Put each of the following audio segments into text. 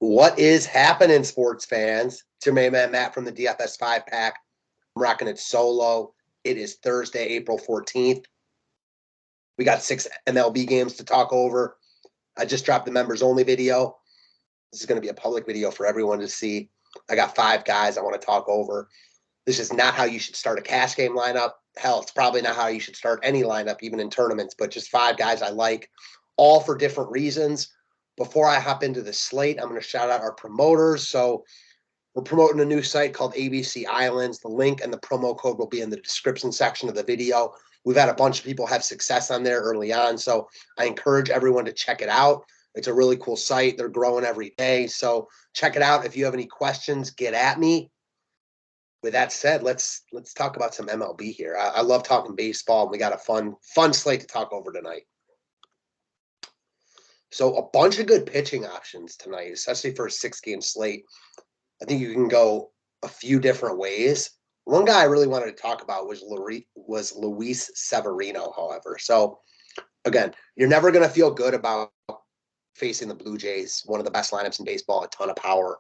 What is happening, sports fans? It's your main man, Matt, from the DFS 5-pack. I'm rocking it solo. It is Thursday, April 14th. We got 6 MLB games to talk over. I just dropped the members-only video. This is going to be a public video for everyone to see. I got 5 guys I want to talk over. This is not how you should start a cash game lineup. Hell, it's probably not how you should start any lineup, even in tournaments, but just 5 guys I like, all for different reasons. Before I hop into the slate, I'm going to shout out our promoters. So we're promoting a new site called ABC Islands. The link and the promo code will be in the description section of the video. We've had a bunch of people have success on there early on, so I encourage everyone to check it out. It's a really cool site. They're growing every day, so check it out. If you have any questions, get at me. With that said, let's talk about some MLB here. I love talking baseball, and we got a fun slate to talk over tonight. So a bunch of good pitching options tonight, especially for a 6-game slate. I think you can go a few different ways. One guy I really wanted to talk about was Luis Severino, however. So, again, you're never going to feel good about facing the Blue Jays, one of the best lineups in baseball, a ton of power.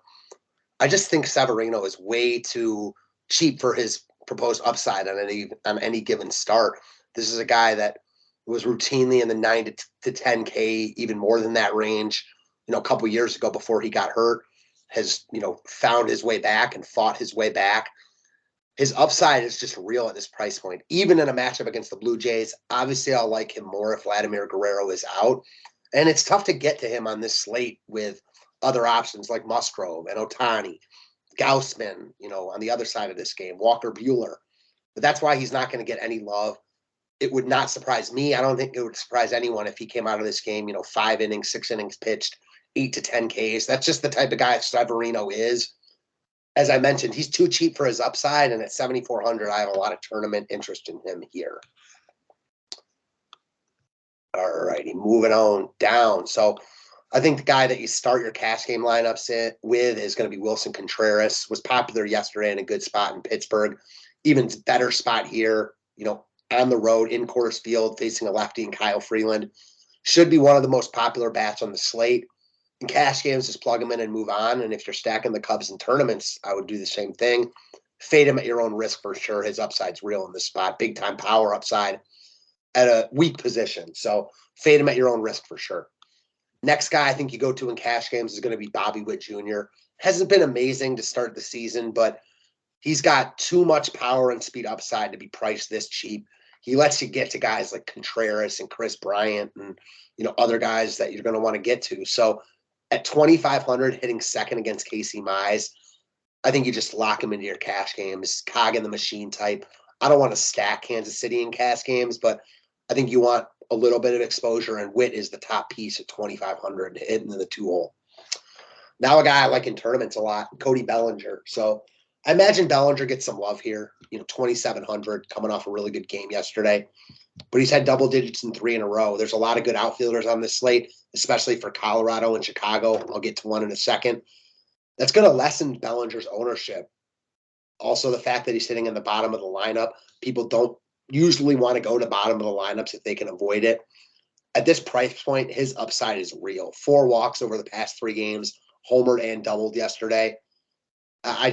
I just think Severino is way too cheap for his proposed upside on any given start. This is a guy that was routinely in the 9 to 10K, even more than that range, a couple years ago before he got hurt, has, found his way back and fought his way back. His upside is just real at this price point, even in a matchup against the Blue Jays. Obviously, I'll like him more if Vladimir Guerrero is out. And it's tough to get to him on this slate with other options like Musgrove and Ohtani, Gaussman, on the other side of this game, Walker Buehler. But that's why he's not going to get any love. It would not surprise me. I don't think it would surprise anyone if he came out of this game, 5 innings, 6 innings pitched, 8 to 10 Ks. That's just the type of guy Severino is. As I mentioned, he's too cheap for his upside, and at 7,400, I have a lot of tournament interest in him here. All righty, moving on down. So I think the guy that you start your cash game lineups with is going to be Wilson Contreras. Was popular yesterday in a good spot in Pittsburgh. Even better spot here, on the road in Coors Field facing a lefty and Kyle Freeland. Should be one of the most popular bats on the slate. In cash games, just plug him in and move on. And if you're stacking the Cubs in tournaments, I would do the same thing. Fade him at your own risk for sure. His upside's real in this spot. Big time power upside at a weak position. So fade him at your own risk for sure. Next guy I think you go to in cash games is going to be Bobby Witt Jr. Hasn't been amazing to start the season, but he's got too much power and speed upside to be priced this cheap. He lets you get to guys like Contreras and Chris Bryant and, other guys that you're going to want to get to. So at 2,500 hitting second against Casey Mize, I think you just lock him into your cash games, cog in the machine type. I don't want to stack Kansas City in cash games, but I think you want a little bit of exposure, and Witt is the top piece at 2,500 hitting in the 2-hole. Now a guy I like in tournaments a lot, Cody Bellinger. So I imagine Bellinger gets some love here, 2,700 coming off a really good game yesterday. But he's had double digits in 3 in a row. There's a lot of good outfielders on this slate, especially for Colorado and Chicago. I'll get to one in a second. That's going to lessen Bellinger's ownership. Also, the fact that he's sitting in the bottom of the lineup, people don't usually want to go to bottom of the lineups if they can avoid it. At this price point, his upside is real. 4 walks over the past 3 games, homered and doubled yesterday. I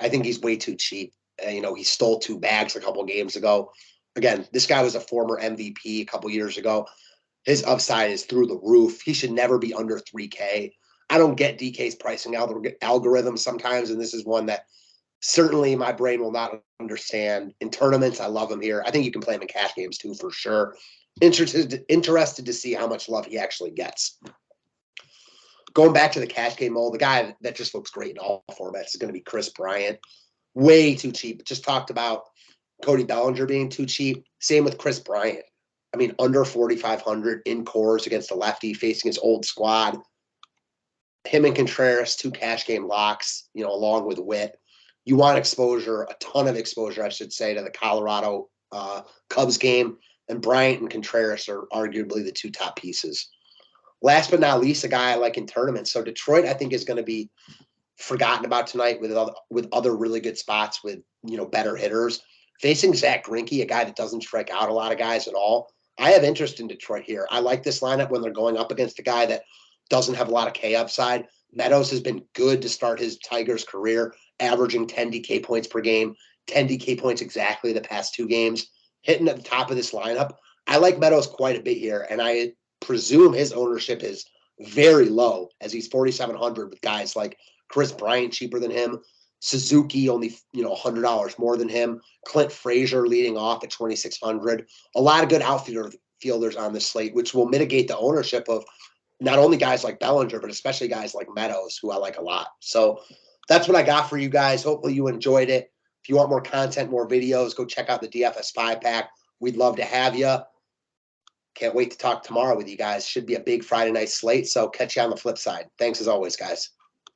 think he's way too cheap. He stole 2 bags a couple games ago. Again, this guy was a former MVP a couple years ago. His upside is through the roof. He should never be under 3K. I don't get DK's pricing algorithm sometimes, and this is one that certainly my brain will not understand. In tournaments, I love him here. I think you can play him in cash games too, for sure. Interested to see how much love he actually gets. Going back to the cash game mold, the guy that just looks great in all formats is going to be Chris Bryant. Way too cheap. Just talked about Cody Bellinger being too cheap. Same with Chris Bryant. I mean, under 4,500 in Coors against a lefty facing his old squad. Him and Contreras, 2 cash game locks, along with Witt. You want exposure, a ton of exposure, I should say, to the Colorado Cubs game. And Bryant and Contreras are arguably the 2 top pieces. Last but not least, a guy I like in tournaments. So Detroit, I think, is going to be forgotten about tonight with other really good spots with, better hitters. Facing Zach Greinke, a guy that doesn't strike out a lot of guys at all. I have interest in Detroit here. I like this lineup when they're going up against a guy that doesn't have a lot of K upside. Meadows has been good to start his Tigers career, averaging 10 DK points per game, 10 DK points exactly the past 2 games, hitting at the top of this lineup. I like Meadows quite a bit here, and I presume his ownership is very low as he's 4,700 with guys like Chris Bryant cheaper than him, Suzuki only $100 more than him, Clint Frazier leading off at 2,600. A lot of good outfielders on this slate, which will mitigate the ownership of not only guys like Bellinger, but especially guys like Meadows, who I like a lot. So that's what I got for you guys. Hopefully you enjoyed it. If you want more content, more videos, go check out the DFS 5-pack. We'd love to have you. Can't wait to talk tomorrow with you guys. Should be a big Friday night slate, so catch you on the flip side. Thanks as always, guys.